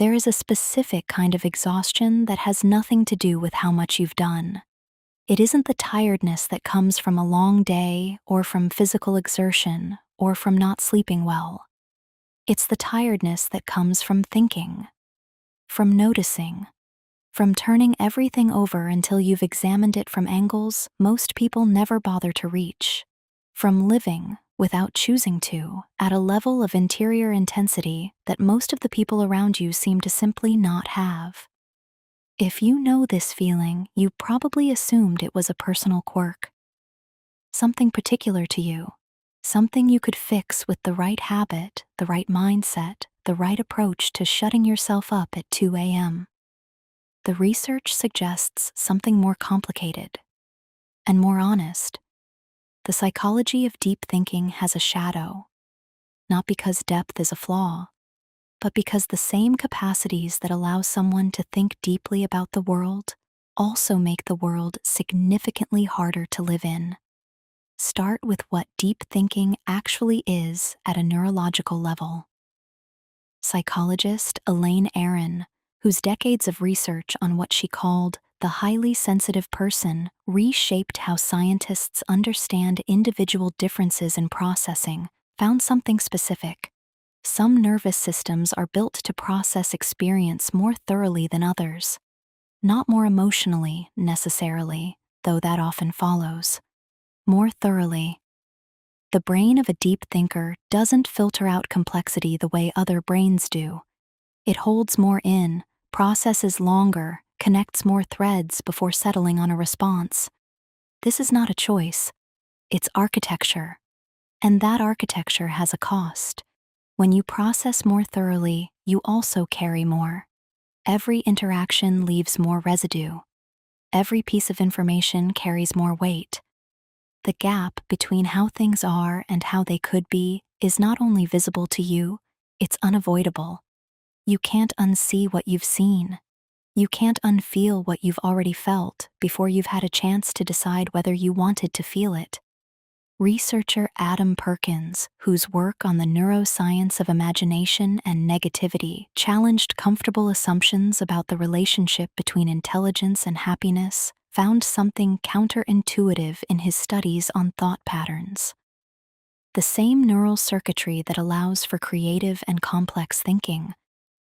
There is a specific kind of exhaustion that has nothing to do with how much you've done. It isn't the tiredness that comes from a long day or from physical exertion or from not sleeping well. It's the tiredness that comes from thinking, from noticing, from turning everything over until you've examined it from angles most people never bother to reach, from living without choosing to at a level of interior intensity that most of the people around you seem to simply not have. If you know this feeling, you probably assumed it was a personal quirk, something particular to you, something you could fix with the right habit, the right mindset, the right approach to shutting yourself up at 2 a.m. The research suggests something more complicated and more honest. The psychology of deep thinking has a shadow, not because depth is a flaw, but because the same capacities that allow someone to think deeply about the world also make the world significantly harder to live in. Start with what deep thinking actually is at a neurological level. Psychologist Elaine Aron, whose decades of research on what she called the highly sensitive person reshaped how scientists understand individual differences in processing, found something specific. Some nervous systems are built to process experience more thoroughly than others. Not more emotionally, necessarily, though that often follows. More thoroughly. The brain of a deep thinker doesn't filter out complexity the way other brains do. It holds more in, processes longer, connects more threads before settling on a response. This is not a choice. It's architecture. And that architecture has a cost. When you process more thoroughly, you also carry more. Every interaction leaves more residue. Every piece of information carries more weight. The gap between how things are and how they could be is not only visible to you, it's unavoidable. You can't unsee what you've seen. You can't unfeel what you've already felt before you've had a chance to decide whether you wanted to feel it. Researcher Adam Perkins, whose work on the neuroscience of imagination and negativity challenged comfortable assumptions about the relationship between intelligence and happiness, found something counterintuitive in his studies on thought patterns. The same neural circuitry that allows for creative and complex thinking,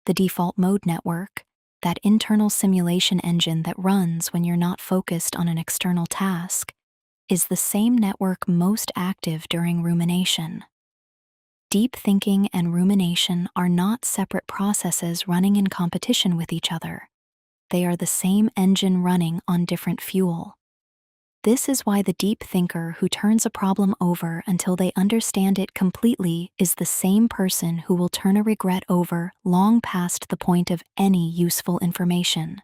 the default mode network, that internal simulation engine that runs when you're not focused on an external task, is the same network most active during rumination. Deep thinking and rumination are not separate processes running in competition with each other. They are the same engine running on different fuel. This is why the deep thinker who turns a problem over until they understand it completely is the same person who will turn a regret over long past the point of any useful information.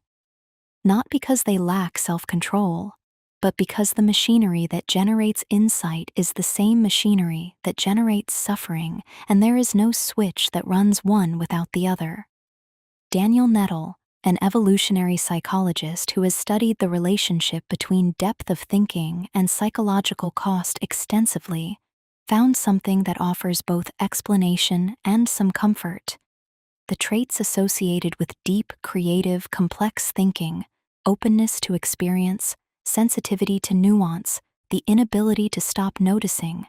Not because they lack self-control, but because the machinery that generates insight is the same machinery that generates suffering, and there is no switch that runs one without the other. Daniel Nettle, an evolutionary psychologist who has studied the relationship between depth of thinking and psychological cost extensively, found something that offers both explanation and some comfort. The traits associated with deep, creative, complex thinking, openness to experience, sensitivity to nuance, the inability to stop noticing,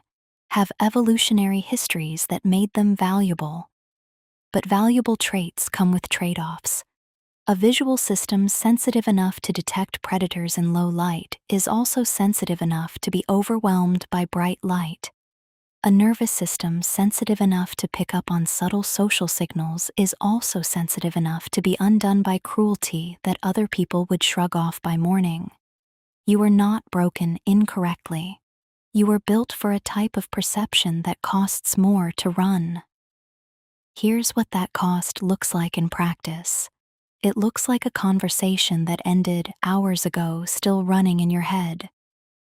have evolutionary histories that made them valuable. But valuable traits come with trade-offs. A visual system sensitive enough to detect predators in low light is also sensitive enough to be overwhelmed by bright light. A nervous system sensitive enough to pick up on subtle social signals is also sensitive enough to be undone by cruelty that other people would shrug off by morning. You are not broken incorrectly. You are built for a type of perception that costs more to run. Here's what that cost looks like in practice. It looks like a conversation that ended hours ago still running in your head.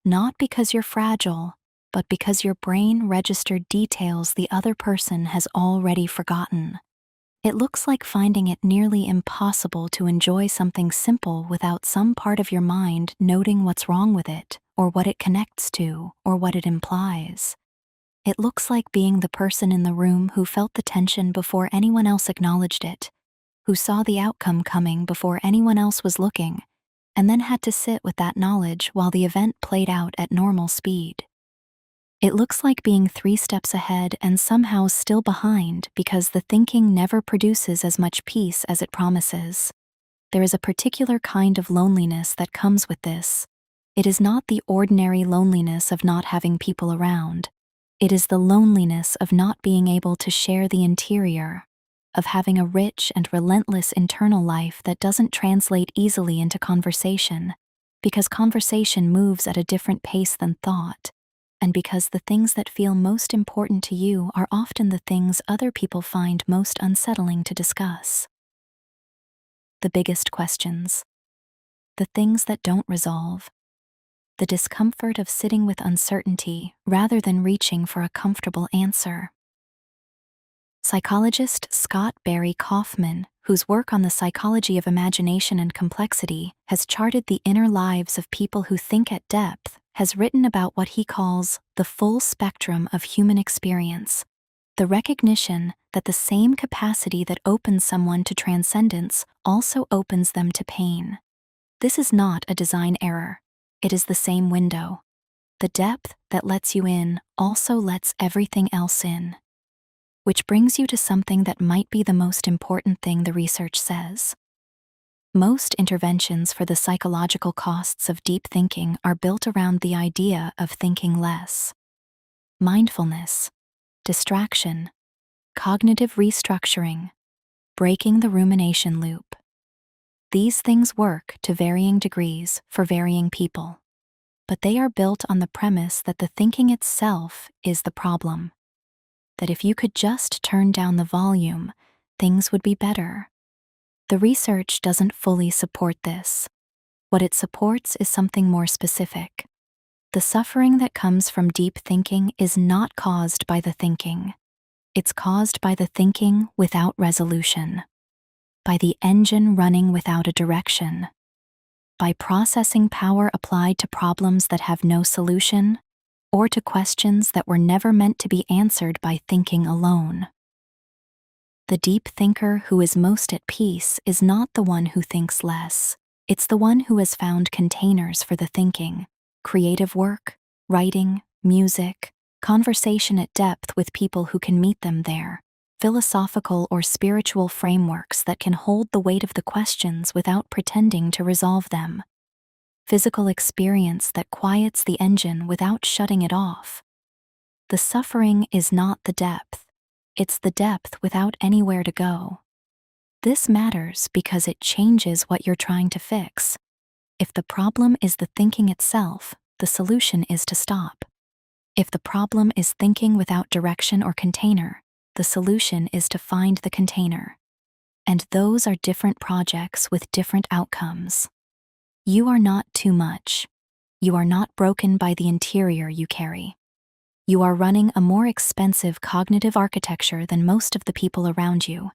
Not because you're fragile, but because your brain registered details the other person has already forgotten. It looks like finding it nearly impossible to enjoy something simple without some part of your mind noting what's wrong with it, or what it connects to, or what it implies. It looks like being the person in the room who felt the tension before anyone else acknowledged it. who saw the outcome coming before anyone else was looking, and then had to sit with that knowledge while the event played out at normal speed. It looks like being 3 steps ahead and somehow still behind because the thinking never produces as much peace as it promises. There is a particular kind of loneliness that comes with this. It is not the ordinary loneliness of not having people around. It is the loneliness of not being able to share the interior, of having a rich and relentless internal life that doesn't translate easily into conversation, because conversation moves at a different pace than thought, and because the things that feel most important to you are often the things other people find most unsettling to discuss. The biggest questions. The things that don't resolve. The discomfort of sitting with uncertainty rather than reaching for a comfortable answer. Psychologist Scott Barry Kaufman, whose work on the psychology of imagination and complexity has charted the inner lives of people who think at depth, has written about what he calls the full spectrum of human experience, the recognition that the same capacity that opens someone to transcendence also opens them to pain. This is not a design error. It is the same window. The depth that lets you in also lets everything else in. Which brings you to something that might be the most important thing the research says. Most interventions for the psychological costs of deep thinking are built around the idea of thinking less. Mindfulness, distraction, cognitive restructuring, breaking the rumination loop. These things work to varying degrees for varying people, but they are built on the premise that the thinking itself is the problem. That if you could just turn down the volume, things would be better. The research doesn't fully support this. What it supports is something more specific. The suffering that comes from deep thinking is not caused by the thinking. It's caused by the thinking without resolution, by the engine running without a direction, by processing power applied to problems that have no solution, or to questions that were never meant to be answered by thinking alone. The deep thinker who is most at peace is not the one who thinks less. It's the one who has found containers for the thinking, creative work, writing, music, conversation at depth with people who can meet them there, philosophical or spiritual frameworks that can hold the weight of the questions without pretending to resolve them. Physical experience that quiets the engine without shutting it off. The suffering is not the depth. It's the depth without anywhere to go. This matters because it changes what you're trying to fix. If the problem is the thinking itself, the solution is to stop. If the problem is thinking without direction or container, the solution is to find the container. And those are different projects with different outcomes. You are not too much. You are not broken by the interior you carry. You are running a more expensive cognitive architecture than most of the people around you,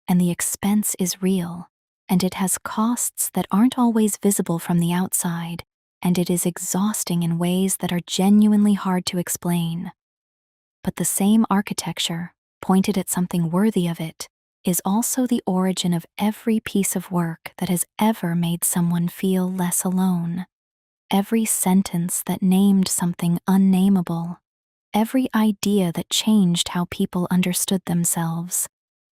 and the expense is real, and it has costs that aren't always visible from the outside, and it is exhausting in ways that are genuinely hard to explain. But the same architecture, pointed at something worthy of it, is also the origin of every piece of work that has ever made someone feel less alone. Every sentence that named something unnameable. Every idea that changed how people understood themselves.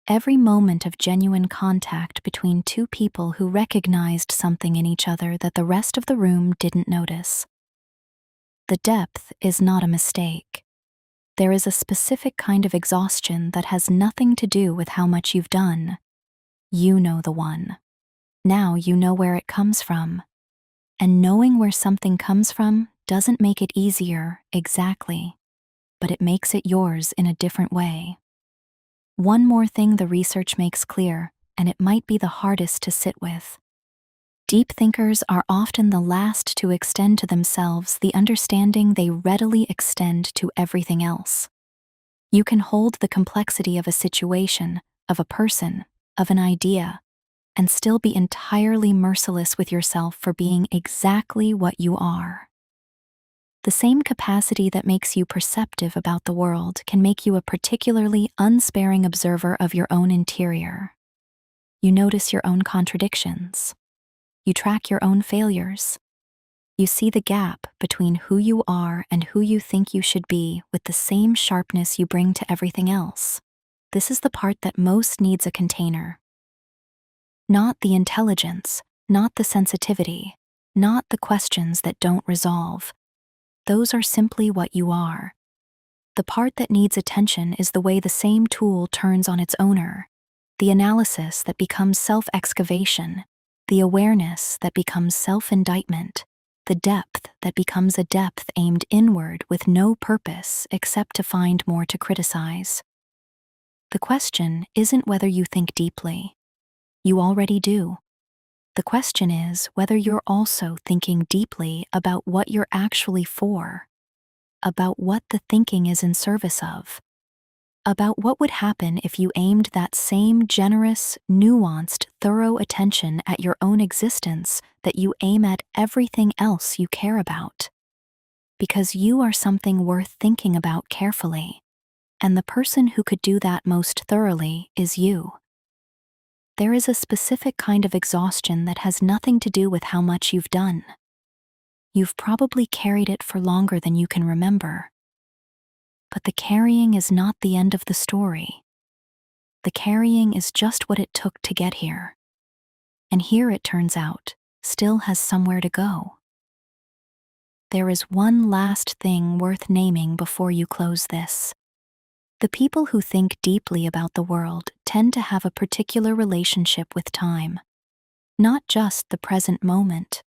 Every moment of genuine contact between two people who recognized something in each other that the rest of the room didn't notice. The depth is not a mistake. There is a specific kind of exhaustion that has nothing to do with how much you've done. You know the one. Now you know where it comes from. And knowing where something comes from doesn't make it easier, exactly, but it makes it yours in a different way. One more thing the research makes clear, and it might be the hardest to sit with. Deep thinkers are often the last to extend to themselves the understanding they readily extend to everything else. You can hold the complexity of a situation, of a person, of an idea, and still be entirely merciless with yourself for being exactly what you are. The same capacity that makes you perceptive about the world can make you a particularly unsparing observer of your own interior. You notice your own contradictions. You track your own failures. You see the gap between who you are and who you think you should be with the same sharpness you bring to everything else. This is the part that most needs a container. Not the intelligence, not the sensitivity, not the questions that don't resolve. Those are simply what you are. The part that needs attention is the way the same tool turns on its owner, the analysis that becomes self-excavation, the awareness that becomes self-indictment, the depth that becomes a depth aimed inward with no purpose except to find more to criticize. The question isn't whether you think deeply. You already do. The question is whether you're also thinking deeply about what you're actually for, about what the thinking is in service of, about what would happen if you aimed that same generous, nuanced, thorough attention at your own existence that you aim at everything else you care about. Because you are something worth thinking about carefully, and the person who could do that most thoroughly is you. There is a specific kind of exhaustion that has nothing to do with how much you've done. You've probably carried it for longer than you can remember. But the carrying is not the end of the story. The carrying is just what it took to get here. And here, it turns out, still has somewhere to go. There is one last thing worth naming before you close this. The people who think deeply about the world tend to have a particular relationship with time. Not just the present moment,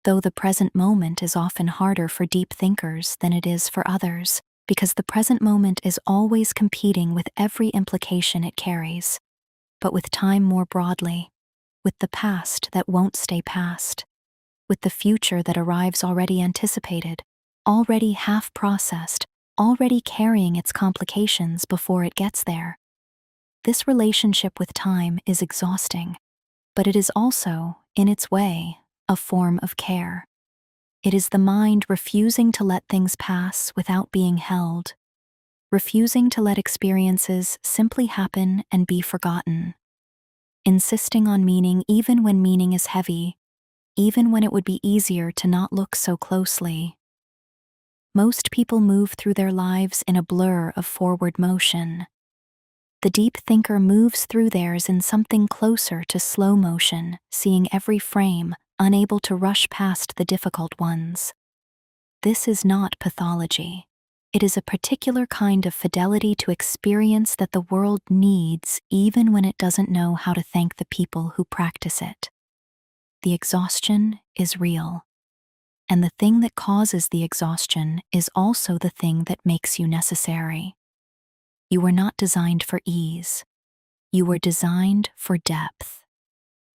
though the present moment is often harder for deep thinkers than it is for others, because the present moment is always competing with every implication it carries, but with time more broadly, with the past that won't stay past, with the future that arrives already anticipated, already half-processed, already carrying its complications before it gets there. This relationship with time is exhausting, but it is also, in its way, a form of care. It is the mind refusing to let things pass without being held, refusing to let experiences simply happen and be forgotten, insisting on meaning even when meaning is heavy, even when it would be easier to not look so closely. Most people move through their lives in a blur of forward motion. The deep thinker moves through theirs in something closer to slow motion, seeing every frame, unable to rush past the difficult ones. This is not pathology. It is a particular kind of fidelity to experience that the world needs even when it doesn't know how to thank the people who practice it. The exhaustion is real. And the thing that causes the exhaustion is also the thing that makes you necessary. You were not designed for ease. You were designed for depth.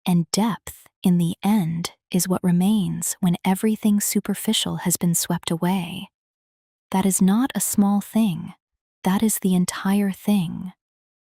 And depth, in the end, is what remains when everything superficial has been swept away. That is not a small thing. That is the entire thing.